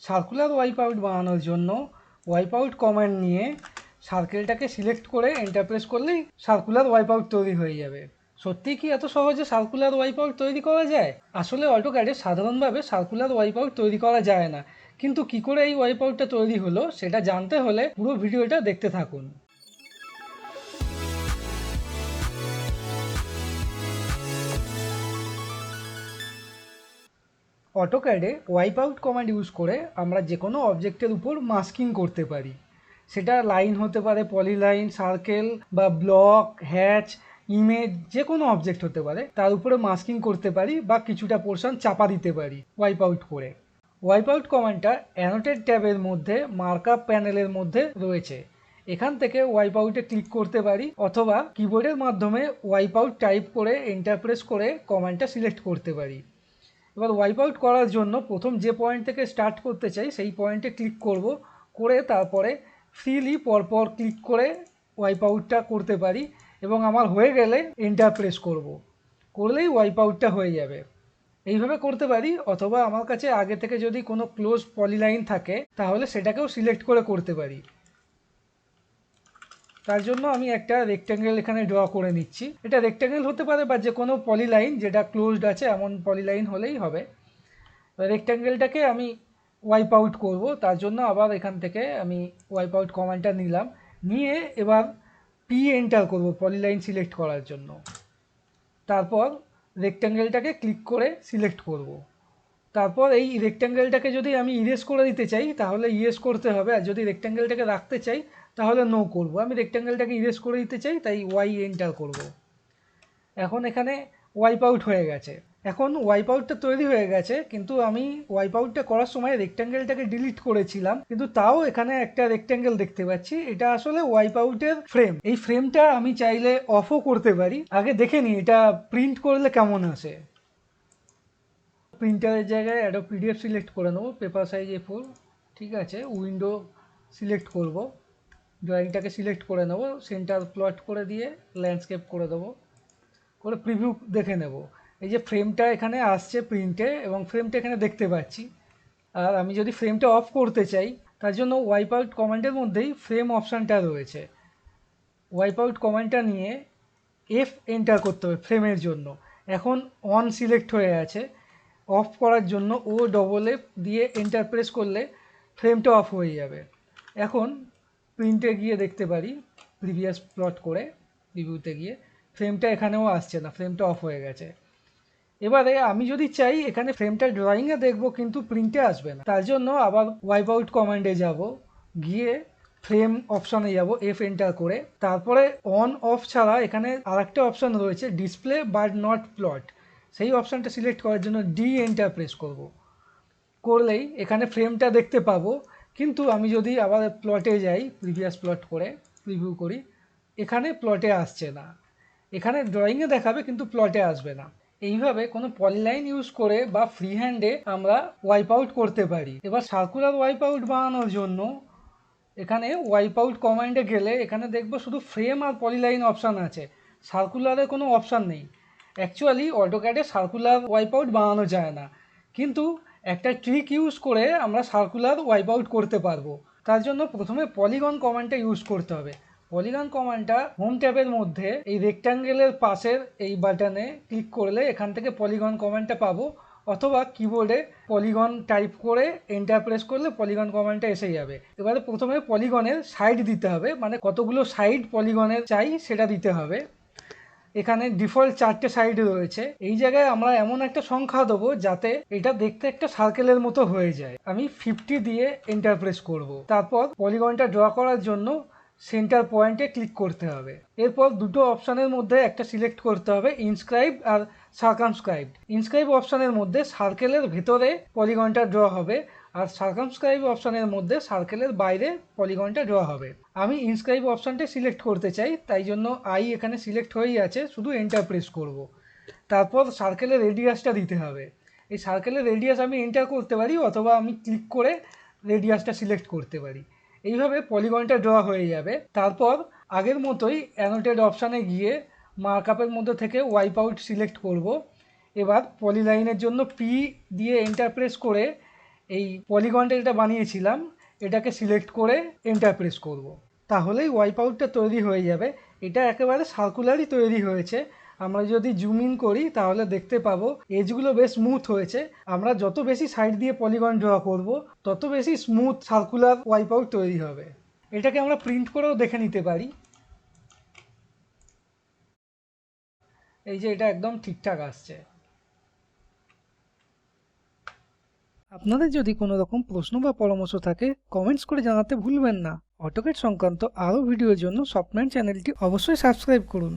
Circular wipe out বানানোর জন্য wipe out command নিয়ে সার্কেলটাকে সিলেক্ট করে এন্টার প্রেস করলেই সার্কুলার ওয়াইপ আউট তৈরি হয়ে যাবে। সত্যিই কি এত সহজে সার্কুলার ওয়াইপ আউট তৈরি করা যায়? আসলে অটোক্যাডে সাধারণভাবে সার্কুলার ওয়াইপ আউট তৈরি করা যায় না, কিন্তু কি করে এই ওয়াইপ আউটটা তৈরি হলো সেটা জানতে হলে পুরো ভিডিওটা দেখতে থাকুন। অটোক্যাডে ওয়াইপ আউট কমান্ড ইউজ করে আমরা যে কোনো অবজেক্টের উপর মাস্কিং করতে পারি। সেটা লাইন হতে পারে, পলিলাইন, সার্কেল বা ব্লক, হ্যাচ, ইমেজ, যে কোনো অবজেক্ট হতে পারে, তার উপরে মাস্কিং করতে পারি বা কিছুটা পোর্শন চাপা দিতে পারি ওয়াইপ আউট করে। ওয়াইপ আউট কমান্ডটা অ্যানোটেড ট্যাবের মধ্যে মার্কআপ প্যানেলের মধ্যে রয়েছে। এখান থেকে ওয়াইপ আউটে ক্লিক করতে পারি অথবা কিবোর্ডের মাধ্যমে ওয়াইপ আউট টাইপ করে এন্টার প্রেস করে কমান্ডটা সিলেক্ট করতে পারি। এবার ওয়াইপ আউট করার জন্য প্রথম যে পয়েন্ট থেকে স্টার্ট করতে চাই সেই পয়েন্টে ক্লিক করব, করে তারপরে ফ্রিলি পরপর ক্লিক করে ওয়াইপ আউটটা করতে পারি এবং আমার হয়ে গেলে এন্টার প্রেস করব, করলেই ওয়াইপ আউটটা হয়ে যাবে। এইভাবে করতে পারি, অথবা আমার কাছে আগে থেকে যদি কোনো ক্লোজ পলিলাইন থাকে তাহলে সেটাকেও সিলেক্ট করে করতে পারি। তার জন্য আমি একটা রেক্ট্যাঙ্গেল এখানে ড্র করে নিচ্ছি। এটা রেক্ট্যাঙ্গেল হতে পারে বা যে কোনো পলিলাইন যেটা ক্লোজড আছে এমন পলিলাইন হলেই হবে। রেক্ট্যাঙ্গেলটাকে আমি ওয়াইপ আউট করবো, তার জন্য আবার এখান থেকে আমি ওয়াইপ আউট কমান্ডটা নিলাম, নিয়ে এবার পি এন্টার করব পলিলাইন সিলেক্ট করার জন্য। তারপর রেক্ট্যাঙ্গেলটাকে ক্লিক করে সিলেক্ট করব। তারপর এই রেক্ট্যাঙ্গেলটাকে যদি আমি ইরেজ করে দিতে চাই তাহলে ইরেজ করতে হবে, আর যদি রেক্ট্যাঙ্গেলটাকে রাখতে চাই তাহলে নো করব। আমি রেক্ট্যাঙ্গেলটাকে ইরেজ করে দিতে চাই, তাই ওয়াই এন্টার করব। এখন এখানে ওয়াইপ আউট হয়ে গেছে। এখন ওয়াইপ আউটটা তৈরি হয়ে গেছে, কিন্তু আমি ওয়াইপ আউটটা করার সময় রেক্ট্যাঙ্গেলটাকে ডিলিট করেছিলাম, কিন্তু তাও এখানে একটা রেক্ট্যাঙ্গেল দেখতে পাচ্ছি। এটা আসলে ওয়াইপ আউটের ফ্রেম। এই ফ্রেমটা আমি চাইলে অফও করতে পারি। আগে দেখে নিই এটা প্রিন্ট করলে কেমন আসে। প্রিন্টারের জায়গায় অ্যাডোব পিডিএফ সিলেক্ট করে নেবো, পেপার সাইজ A4, ঠিক আছে। উইন্ডো সিলেক্ট করব, ড্রয়িংটাকে সিলেক্ট করে নেব, সেন্টার প্লট করে দিয়ে ল্যান্ডস্কেপ করে দেবো, করে প্রিভিউ দেখে নেব। এই যে ফ্রেমটা এখানে আসছে প্রিন্টে, এবং ফ্রেমটা এখানে দেখতে পাচ্ছি। আর আমি যদি ফ্রেমটা অফ করতে চাই তার জন্য ওয়াইপ আউট কমান্ডের মধ্যেই ফ্রেম অপশানটা রয়েছে। ওয়াইপ আউট কমান্ডটা নিয়ে এফ এন্টার করতে হবে ফ্রেমের জন্য। এখন অন সিলেক্ট হয়ে আছে, অফ করার জন্য ও ডবল এফ দিয়ে এন্টার প্রেস করলে ফ্রেমটা অফ হয়ে যাবে। এখন প্রিন্টে গিয়ে দেখতে পারি, প্রিভিয়াস প্লট করে রিভিউতে গিয়ে ফ্রেমটা এখানেও আসছে না, ফ্রেমটা অফ হয়ে গেছে। এবারে আমি যদি চাই এখানে ফ্রেমটা ড্রয়িংয়ে দেখবো কিন্তু প্রিন্টে আসবে না, তার জন্য আবার ওয়াইপ আউট কমান্ডে যাব, গিয়ে ফ্রেম অপশানে যাব, এফ এন্টার করে। তারপরে অন অফ ছাড়া এখানে আরেকটা অপশান রয়েছে, ডিসপ্লে বাট নট প্লট। সেই অপশানটা সিলেক্ট করার জন্য ডি এন্টার প্রেস করব, করলেই এখানে ফ্রেমটা দেখতে পাবো। কিন্তু আমি যদি আবার প্লটে যাই, প্রিভিয়াস প্লট করে প্রিভিউ করি, এখানে প্লটে আসছে না। এখানে ড্রয়িংয়ে দেখাবে কিন্তু প্লটে আসবে না। এইভাবে কোনো পলিলাইন ইউজ করে বা ফ্রি হ্যান্ডে আমরা ওয়াইপ আউট করতে পারি। এবার সার্কুলার ওয়াইপ আউট বানানোর জন্য এখানে ওয়াইপ আউট কমান্ডে গেলে এখানে দেখবো শুধু ফ্রেম আর পলিলাইন অপশান আছে, সার্কুলারের কোনো অপশান নেই। অ্যাকচুয়ালি অটোক্যাডে সার্কুলার ওয়াইপ আউট বানানো যায় না, কিন্তু একটা ট্রিক ইউজ করে আমরা সার্কুলার ওয়াইপ আউট করতে পারবো। তার জন্য প্রথমে পলিগন কমান্ডটা ইউজ করতে হবে। পলিগন কমান্ডটা হোম ট্যাবের মধ্যে এই রেক্ট্যাঙ্গেলের পাশের এই বাটনে ক্লিক করলে এখান থেকে পলিগন কমান্ডটা পাবো, অথবা কিবোর্ডে পলিগন টাইপ করে এন্টার প্রেস করলে পলিগন কমান্ডটা এসে যাবে। এবারে প্রথমে পলিগনের সাইড দিতে হবে, মানে কতগুলো সাইড পলিগনের চাই সেটা দিতে হবে। এখানে ডিফল্ট 4টে সাইড রয়েছে। এই জায়গায় আমরা এমন একটা সংখ্যা দেবো যাতে এটা দেখতে একটা সার্কেলের মতো হয়ে যায়। আমি 50 দিয়ে এন্টার প্রেস করব। তারপর পলিগনটা ড্র করার জন্য সেন্টার পয়েন্টে ক্লিক করতে হবে। এরপর দুটো অপশানের মধ্যে একটা সিলেক্ট করতে হবে, ইনস্ক্রাইব আর সার্কামস্ক্রাইবড। ইনস্ক্রাইব অপশানের মধ্যে সার্কেলের ভেতরে পলিগনটা ড্র হবে, আর সার্কামস্ক্রাইব অপশানের মধ্যে সার্কেলের বাইরে পলিগনটা ড্র হবে। আমি ইনস্ক্রাইব অপশানটা সিলেক্ট করতে চাই, তাই জন্য আই এখানে সিলেক্ট হয়েই আছে, শুধু এন্টার প্রেস করব। তারপর সার্কেলের রেডিয়াসটা দিতে হবে। এই সার্কেলের রেডিয়াস আমি এন্টার করতে পারি, অথবা আমি ক্লিক করে রেডিয়াসটা সিলেক্ট করতে পারি। এইভাবে পলিগনটা ড্র হয়ে যাবে। তারপর আগের মতোই অ্যানোটেড অপশানে গিয়ে মার্কআপের মধ্যে থেকে ওয়াইপ আউট সিলেক্ট করব। এবার পলিলাইনের জন্য পি দিয়ে এন্টার প্রেস করে এই পলিগনটা যেটা বানিয়েছিলাম এটাকে সিলেক্ট করে এন্টার প্রেস করব। তাহলেই ওয়াইপ আউটটা তৈরি হয়ে যাবে। এটা একেবারে সার্কুলারই তৈরি হয়েছে। আমরা যদি জুম ইন করি তাহলে দেখতে পাবো এজগুলো বেশ স্মুথ হয়েছে। আমরা যত বেশি সাইড দিয়ে পলিগন ড্র করব তত বেশি স্মুথ সার্কুলার ওয়াইপ আউট তৈরি হবে। এটাকে আমরা প্রিন্ট করেও দেখে নিতে পারি। এই যে এটা একদম ঠিকঠাক আসছে। আপনাদের যদি কোনো রকম প্রশ্ন বা পরামর্শ থাকে কমেন্টস করে জানাতে ভুলবেন না। অটোক্যাড সংক্রান্ত আরও ভিডিওর জন্য সফটওয়্যার চ্যানেলটি অবশ্যই সাবস্ক্রাইব করুন।